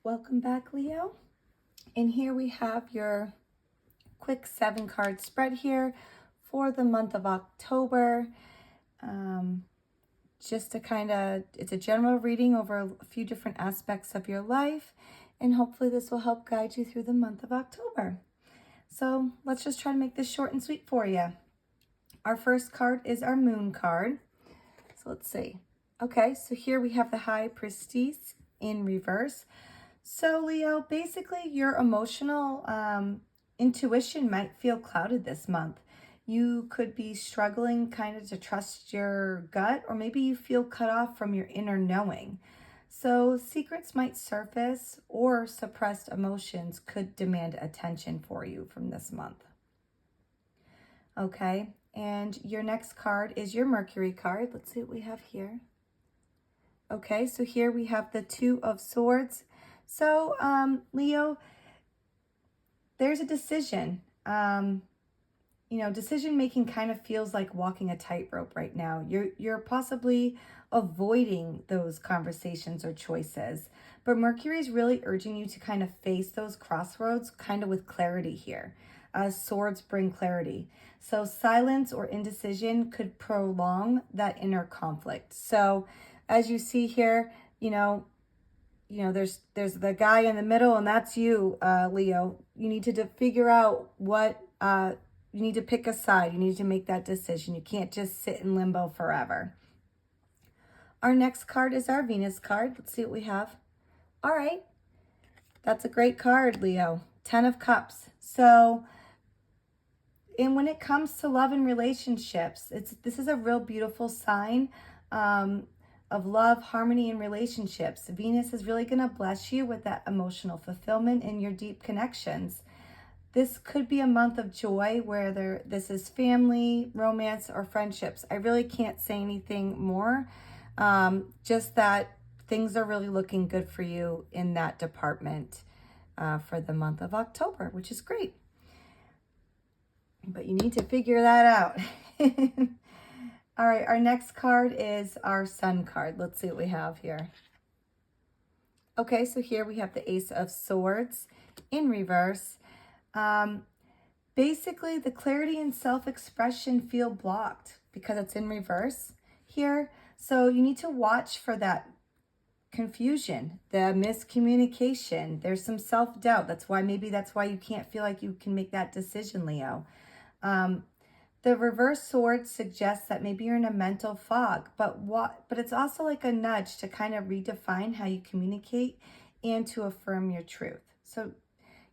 Welcome back, Leo. And here we have your quick 7-card spread here for the month of October. Just to it's a general reading over a few different aspects of your life, and hopefully this will help guide you through the month of October. So let's just try to make this short and sweet for you. Our first card is our Moon card. So let's see. Okay, so here we have the High Priestess in reverse. So Leo, basically your emotional intuition might feel clouded this month. You could be struggling kind of to trust your gut, or maybe you feel cut off from your inner knowing. So secrets might surface, or suppressed emotions could demand attention for you from this month. Okay, and your next card is your Mercury card. Let's see what we have here. Okay, so here we have the Two of Swords. So, Leo, there's a decision. Decision making kind of feels like walking a tightrope right now. You're possibly avoiding those conversations or choices, but Mercury is really urging you to kind of face those crossroads kind of with clarity here. Swords bring clarity. So silence or indecision could prolong that inner conflict. So as you see here, there's the guy in the middle, and that's you, Leo. You need to figure out what, you need to pick a side. You need to make that decision. You can't just sit in limbo forever. Our next card is our Venus card. Let's see what we have. All right. That's a great card, Leo. 10 of Cups. So, and when it comes to love and relationships, this is a real beautiful sign of love, harmony, and relationships. Venus is really going to bless you with that emotional fulfillment in your deep connections. This could be a month of joy where this is family, romance, or friendships. I really can't say anything more. Just that things are really looking good for you in that department for the month of October, which is great. But you need to figure that out. All right, our next card is our Sun card. Let's see what we have here. Okay, so here we have the Ace of Swords in reverse. Basically, the clarity and self-expression feel blocked because it's in reverse here. So you need to watch for that confusion, the miscommunication. There's some self-doubt. That's why you can't feel like you can make that decision, Leo. The reverse sword suggests that maybe you're in a mental fog, but it's also like a nudge to kind of redefine how you communicate and to affirm your truth. So,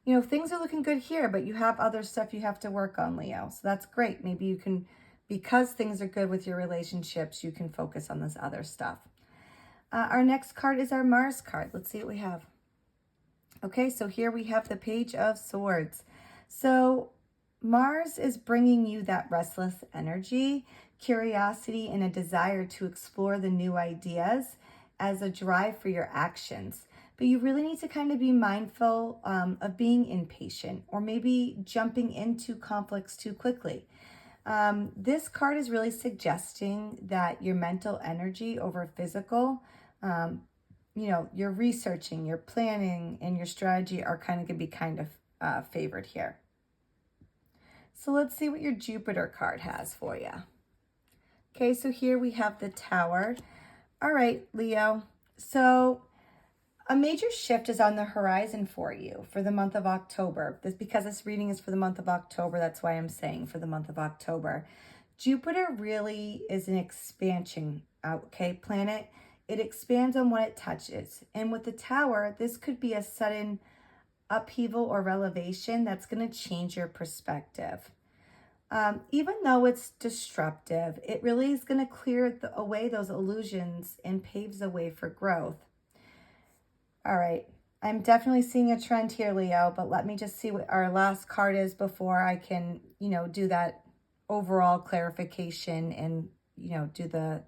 things are looking good here, but you have other stuff you have to work on, Leo. So that's great. Maybe you can, because things are good with your relationships, you can focus on this other stuff. Our next card is our Mars card. Let's see what we have. Okay, so here we have the Page of Swords. So Mars is bringing you that restless energy, curiosity, and a desire to explore the new ideas as a drive for your actions. But you really need to kind of be mindful of being impatient or maybe jumping into conflicts too quickly. This card is really suggesting that your mental energy over physical, your researching, your planning, and your strategy are kind of going to be favored here. So let's see what your Jupiter card has for you. Okay, so here we have the Tower. All right, Leo. So a major shift is on the horizon for you for the month of October. Because this reading is for the month of October, that's why I'm saying for the month of October. Jupiter really is an expansion, planet. It expands on what it touches. And with the Tower, this could be a sudden upheaval or revelation that's going to change your perspective. Even though it's disruptive, it really is going to clear away those illusions and paves the way for growth. All right, I'm definitely seeing a trend here, Leo, but let me just see what our last card is before I can, do that overall clarification and, do the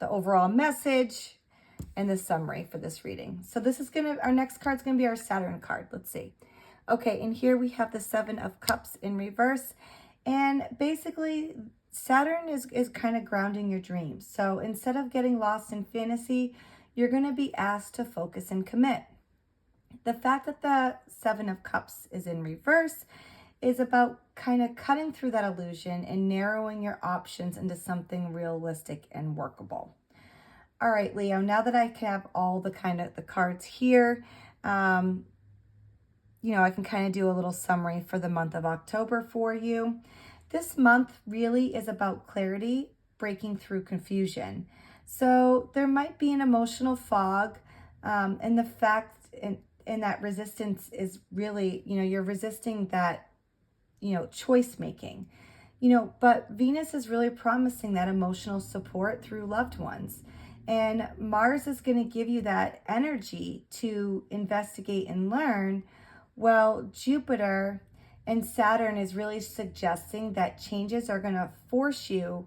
overall message and the summary for this reading. So our next card's going to be our Saturn card. Let's see. Okay, and here we have the 7 of Cups in reverse. And basically, Saturn is kind of grounding your dreams. So instead of getting lost in fantasy, you're going to be asked to focus and commit. The fact that the Seven of Cups is in reverse is about kind of cutting through that illusion and narrowing your options into something realistic and workable. All right, Leo, now that I have all the cards here, I can kind of do a little summary for the month of October for you. This month really is about clarity, breaking through confusion. So there might be an emotional fog, and the fact and that resistance is really, you're resisting that, choice making. But Venus is really promising that emotional support through loved ones. And Mars is going to give you that energy to investigate and learn. Well, Jupiter and Saturn is really suggesting that changes are going to force you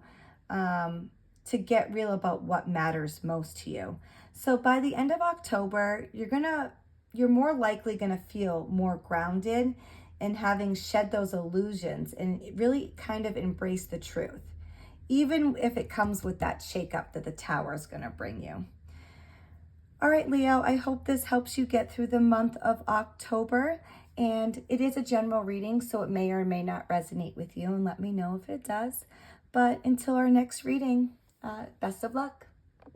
to get real about what matters most to you. So by the end of October, you're more likely going to feel more grounded and having shed those illusions and really kind of embrace the truth, even if it comes with that shakeup that the Tower is going to bring you. All right, Leo, I hope this helps you get through the month of October. And it is a general reading, so it may or may not resonate with you, and let me know if it does. But until our next reading, best of luck.